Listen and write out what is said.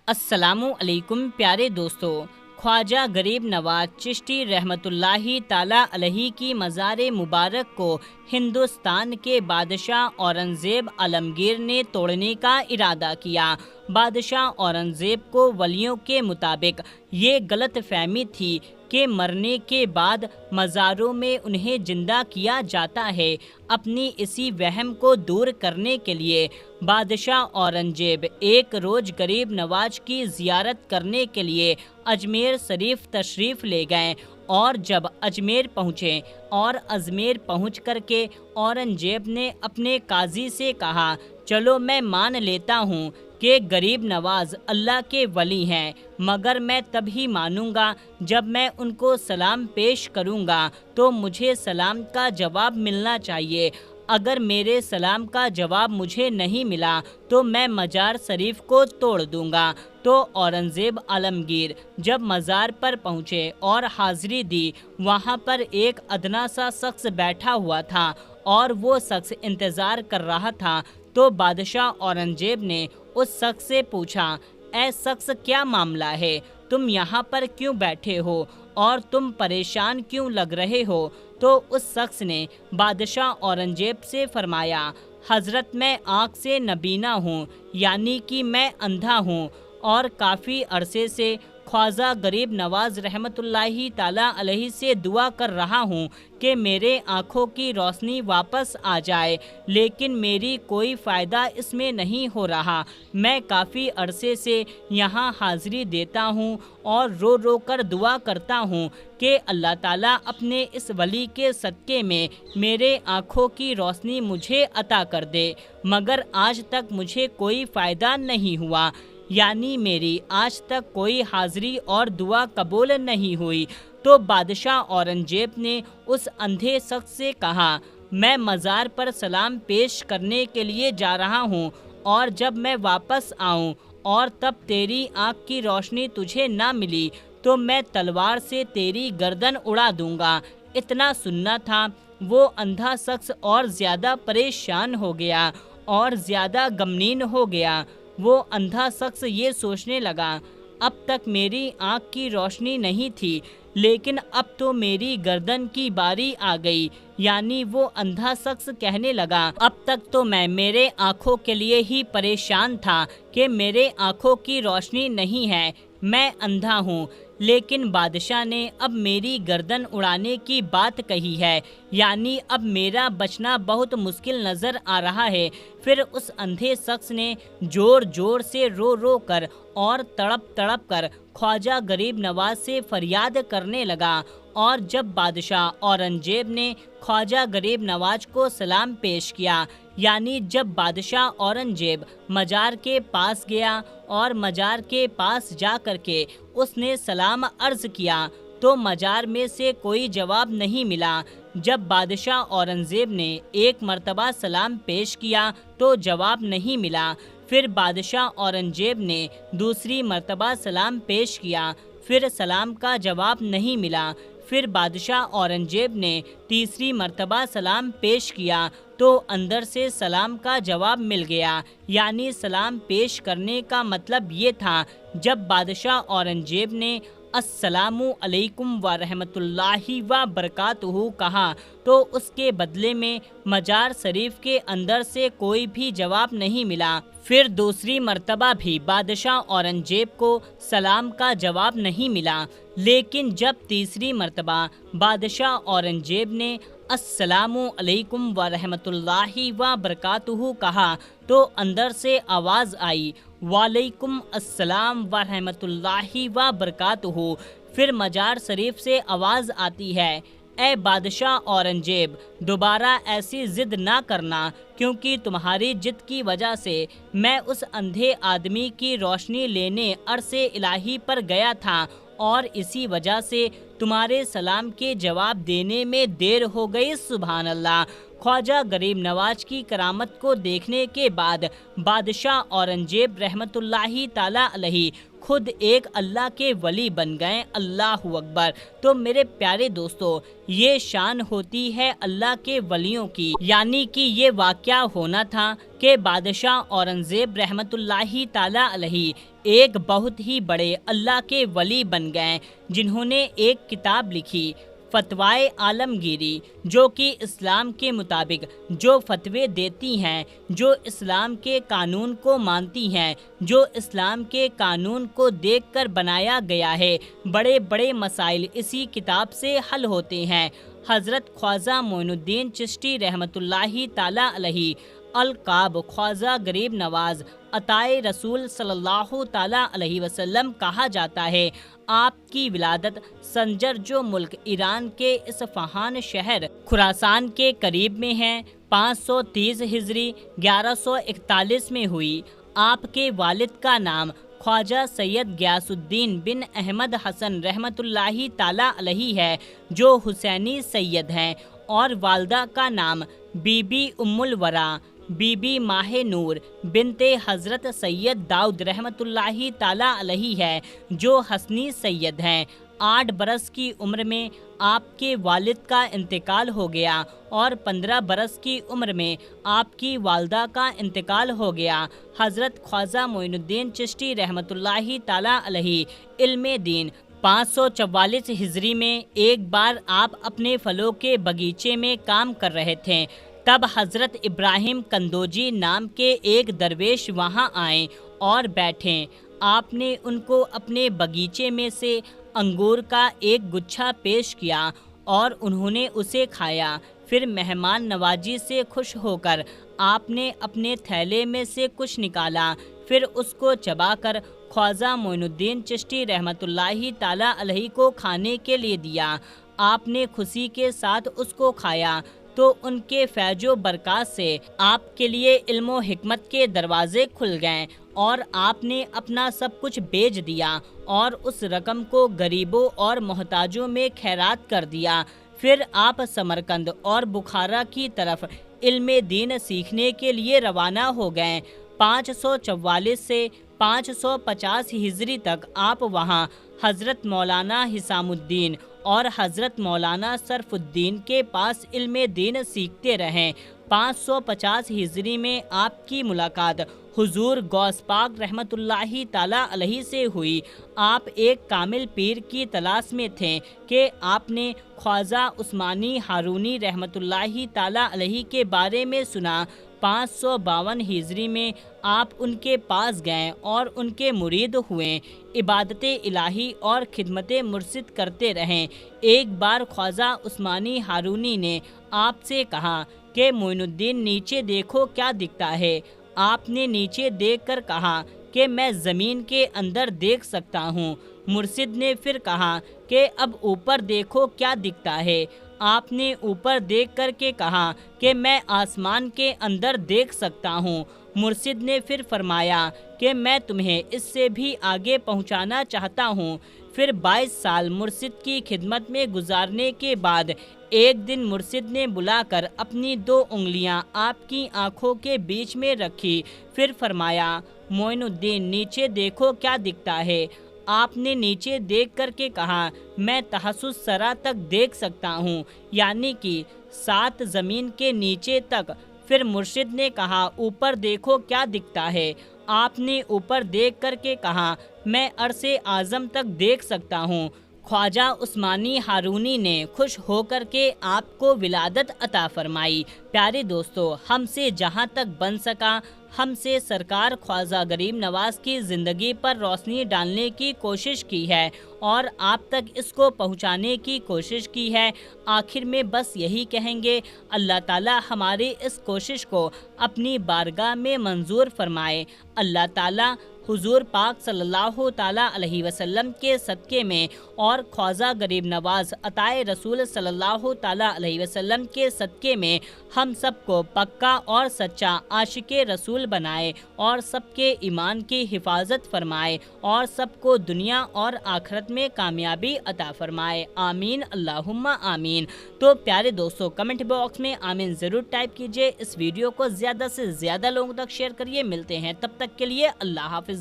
السلام علیکم پیارے دوستو، خواجہ غریب نواز چشتی رحمۃ اللہ تعالیٰ علیہ کی مزار مبارک کو ہندوستان کے بادشاہ اورنگزیب عالمگیر نے توڑنے کا ارادہ کیا۔ بادشاہ اورنگزیب کو ولیوں کے مطابق یہ غلط فہمی تھی کہ مرنے کے بعد مزاروں میں انہیں زندہ کیا جاتا ہے۔ اپنی اسی وہم کو دور کرنے کے لیے بادشاہ اورنگزیب ایک روز غریب نواز کی زیارت کرنے کے لیے اجمیر شریف تشریف لے گئے، اور جب اجمیر پہنچے اور اجمیر پہنچ کر کے اورنگزیب نے اپنے قاضی سے کہا، چلو میں مان لیتا ہوں کہ غریب نواز اللہ کے ولی ہیں، مگر میں تب ہی مانوں گا جب میں ان کو سلام پیش کروں گا تو مجھے سلام کا جواب ملنا چاہیے۔ اگر میرے سلام کا جواب مجھے نہیں ملا تو میں مزار شریف کو توڑ دوں گا۔ تو اورنگزیب عالمگیر جب مزار پر پہنچے اور حاضری دی، وہاں پر ایک ادنا سا شخص بیٹھا ہوا تھا اور وہ شخص انتظار کر رہا تھا۔ تو بادشاہ اورنگزیب نے اس شخص سے پوچھا، اے شخص کیا معاملہ ہے؟ تم یہاں پر کیوں بیٹھے ہو اور تم پریشان کیوں لگ رہے ہو؟ تو اس شخص نے بادشاہ اورنگزیب سے فرمایا، حضرت میں آنکھ سے نابینا ہوں، یعنی کہ میں اندھا ہوں، اور کافی عرصے سے خواجہ غریب نواز رحمۃ اللہ تعالیٰ علیہ سے دعا کر رہا ہوں کہ میرے آنکھوں کی روشنی واپس آ جائے، لیکن میری کوئی فائدہ اس میں نہیں ہو رہا۔ میں کافی عرصے سے یہاں حاضری دیتا ہوں اور رو رو کر دعا کرتا ہوں کہ اللہ تعالیٰ اپنے اس ولی کے صدقے میں میرے آنکھوں کی روشنی مجھے عطا کر دے، مگر آج تک مجھے کوئی فائدہ نہیں ہوا، یعنی میری آج تک کوئی حاضری اور دعا قبول نہیں ہوئی۔ تو بادشاہ اورنگزیب نے اس اندھے شخص سے کہا، میں مزار پر سلام پیش کرنے کے لیے جا رہا ہوں، اور جب میں واپس آؤں اور تب تیری آنکھ کی روشنی تجھے نہ ملی تو میں تلوار سے تیری گردن اڑا دوں گا۔ اتنا سننا تھا، وہ اندھا شخص اور زیادہ پریشان ہو گیا اور زیادہ غمگین ہو گیا۔ وہ اندھا شخص یہ سوچنے لگا، اب تک میری آنکھ کی روشنی نہیں تھی، لیکن اب تو میری گردن کی باری آ گئی۔ یعنی وہ اندھا شخص کہنے لگا، اب تک تو میں میرے آنکھوں کے لیے ہی پریشان تھا کہ میرے آنکھوں کی روشنی نہیں ہے، میں اندھا ہوں، لیکن بادشاہ نے اب میری گردن اڑانے کی بات کہی ہے، یعنی اب میرا بچنا بہت مشکل نظر آ رہا ہے۔ پھر اس اندھے شخص نے زور زور سے رو رو کر اور تڑپ تڑپ کر خواجہ غریب نواز سے فریاد کرنے لگا، اور جب بادشاہ اورنگزیب نے خواجہ غریب نواز کو سلام پیش کیا، یعنی جب بادشاہ اورنگزیب مزار کے پاس گیا اور مزار کے پاس جا کر کے اس نے سلام عرض کیا تو مزار میں سے کوئی جواب نہیں ملا۔ جب بادشاہ اورنگزیب نے ایک مرتبہ سلام پیش کیا تو جواب نہیں ملا۔ پھر بادشاہ اورنگزیب نے دوسری مرتبہ سلام پیش کیا، پھر سلام کا جواب نہیں ملا۔ پھر بادشاہ اورنگزیب نے تیسری مرتبہ سلام پیش کیا تو اندر سے سلام کا جواب مل گیا، یعنی سلام پیش کرنے کا مطلب یہ تھا، جب بادشاہ اورنگزیب نے السلام علیکم ورحمۃ اللہ وبرکاتہ کہا تو اس کے بدلے میں مزار شریف کے اندر سے کوئی بھی جواب نہیں ملا۔ پھر دوسری مرتبہ بھی بادشاہ اورنگزیب کو سلام کا جواب نہیں ملا، لیکن جب تیسری مرتبہ بادشاہ اورنگزیب نے السلام علیکم ورحمۃ اللہ وبرکاتہ کہا تو اندر سے آواز آئی، وعلیکم السلام ورحمۃ اللہ وبرکاتہ۔ پھر مزار شریف سے آواز آتی ہے، اے بادشاہ اورنگزیب، دوبارہ ایسی ضد نہ کرنا، کیونکہ تمہاری ضد کی وجہ سے میں اس اندھے آدمی کی روشنی لینے عرش الہی پر گیا تھا، اور اسی وجہ سے تمہارے سلام کے جواب دینے میں دیر ہو گئی۔ سبحان اللہ۔ خواجہ غریب نواز کی کرامت کو دیکھنے کے بعد بادشاہ اورنگزیب رحمۃ اللہ تعالیٰ علیہ خود ایک اللہ کے ولی بن گئے۔ اللہ اکبر۔ تو میرے پیارے دوستو، یہ شان ہوتی ہے اللہ کے ولیوں کی، یعنی کہ یہ واقعہ ہونا تھا کہ بادشاہ اورنگزیب رحمۃ اللہ تعالیٰ علیہ ایک بہت ہی بڑے اللہ کے ولی بن گئے، جنہوں نے ایک کتاب لکھی، فتوائے عالمگیری، جو کہ اسلام کے مطابق جو فتوے دیتی ہیں، جو اسلام کے قانون کو مانتی ہیں، جو اسلام کے قانون کو دیکھ کر بنایا گیا ہے۔ بڑے بڑے مسائل اسی کتاب سے حل ہوتے ہیں۔ حضرت خواجہ معین الدین چشتی رحمۃ اللہ تعالیٰ علیہ القاب خواجہ غریب نواز عطائے رسول صلی اللہ تعالیٰ علیہ وسلم کہا جاتا ہے۔ آپ کی ولادت سنجر، جو ملک ایران کے اصفہان شہر خراسان کے قریب میں ہے، 530 ہجری 1141 میں ہوئی۔ آپ کے والد کا نام خواجہ سید غیاث الدین بن احمد حسن رحمۃ اللہ تعالیٰ علیہ ہے، جو حسینی سید ہیں، اور والدہ کا نام بی بی ام الورا بی بی ماہ نور بنت حضرت سید داؤد رحمۃ اللہ تعالیٰ علیہ ہے، جو حسنی سید ہیں۔ 8 برس کی عمر میں آپ کے والد کا انتقال ہو گیا، اور 15 برس کی عمر میں آپ کی والدہ کا انتقال ہو گیا۔ حضرت خواجہ معین الدین چشتی رحمۃ اللہ تعالیٰ علیہ علم دین 544 ہجری میں ایک بار آپ اپنے پھلوں کے باغیچے میں کام کر رہے تھے، تب حضرت ابراہیم کندوجی نام کے ایک درویش وہاں آئے اور بیٹھے۔ آپ نے ان کو اپنے باغیچے میں سے انگور کا ایک گچھا پیش کیا، اور انہوں نے اسے کھایا۔ پھر مہمان نوازی سے خوش ہو کر آپ نے اپنے تھیلے میں سے کچھ نکالا، پھر اس کو چبا کر خواجہ معین الدین چشتی رحمۃ اللہ تعالیٰ علیہ کو کھانے کے لیے دیا۔ آپ نے خوشی کے ساتھ اس کو کھایا تو ان کے فیض و برکات سے آپ کے لیے علم و حکمت کے دروازے کھل گئے، اور آپ نے اپنا سب کچھ بیچ دیا اور اس رقم کو غریبوں اور محتاجوں میں خیرات کر دیا۔ پھر آپ سمرقند اور بخارا کی طرف علم دین سیکھنے کے لیے روانہ ہو گئے۔ 544 سے 550 ہجری تک آپ وہاں حضرت مولانا حسام الدین اور حضرت مولانا صرف الدین کے پاس علم دین سیکھتے رہیں۔ 550 ہجری میں آپ کی ملاقات حضور غوث پاک رحمۃ اللہ تعالیٰ علیہ سے ہوئی۔ آپ ایک کامل پیر کی تلاش میں تھے کہ آپ نے خواجہ عثمانی ہارونی رحمۃ اللہ تعالیٰ علیہ کے بارے میں سنا۔ 552 ہجری میں آپ ان کے پاس گئے اور ان کے مرید ہوئے، عبادت الہی اور خدمت مرشد کرتے رہیں۔ ایک بار خواجہ عثمانی ہارونی نے آپ سے کہا کہ معین الدین نیچے دیکھو کیا دکھتا ہے۔ آپ نے نیچے دیکھ کر کہا کہ میں زمین کے اندر دیکھ سکتا ہوں۔ مرشد نے پھر کہا کہ اب اوپر دیکھو کیا دکھتا ہے۔ آپ نے اوپر دیکھ کر کے کہا کہ میں آسمان کے اندر دیکھ سکتا ہوں۔ مرشد نے پھر فرمایا کہ میں تمہیں اس سے بھی آگے پہنچانا چاہتا ہوں۔ پھر 22 سال مرشد کی خدمت میں گزارنے کے بعد ایک دن مرشد نے بلا کر اپنی 2 انگلیاں آپ کی آنکھوں کے بیچ میں رکھی، پھر فرمایا معین الدین نیچے دیکھو کیا دکھتا ہے۔ آپ نے نیچے دیکھ کر کے کہا میں تحسس سرا تک دیکھ سکتا ہوں، یعنی کہ 7 زمین کے نیچے تک۔ پھر مرشد نے کہا اوپر دیکھو کیا دکھتا ہے۔ آپ نے اوپر دیکھ کر کے کہا میں عرش اعظم تک دیکھ سکتا ہوں۔ خواجہ عثمانی ہارونی نے خوش ہو کر کے آپ کو ولادت عطا فرمائی۔ پیارے دوستو، ہم سے جہاں تک بن سکا ہم سے سرکار خواجہ غریب نواز کی زندگی پر روشنی ڈالنے کی کوشش کی ہے اور آپ تک اس کو پہنچانے کی کوشش کی ہے۔ آخر میں بس یہی کہیں گے، اللہ تعالی ہماری اس کوشش کو اپنی بارگاہ میں منظور فرمائے۔ اللہ تعالی حضور پاک صلی اللہ تعالیٰ علیہ وسلم کے صدقے میں اور خواجہ غریب نواز عطائے رسول صلی اللہ تعالیٰ علیہ وسلم کے صدقے میں ہم سب کو پکا اور سچا عاشق رسول بنائے اور سب کے ایمان کی حفاظت فرمائے اور سب کو دنیا اور آخرت میں کامیابی عطا فرمائے۔ آمین اللہم آمین۔ تو پیارے دوستو، کمنٹ باکس میں آمین ضرور ٹائپ کیجئے، اس ویڈیو کو زیادہ سے زیادہ لوگوں تک شیئر کریے۔ ملتے ہیں تب تک کے لیے اللہ حافظ۔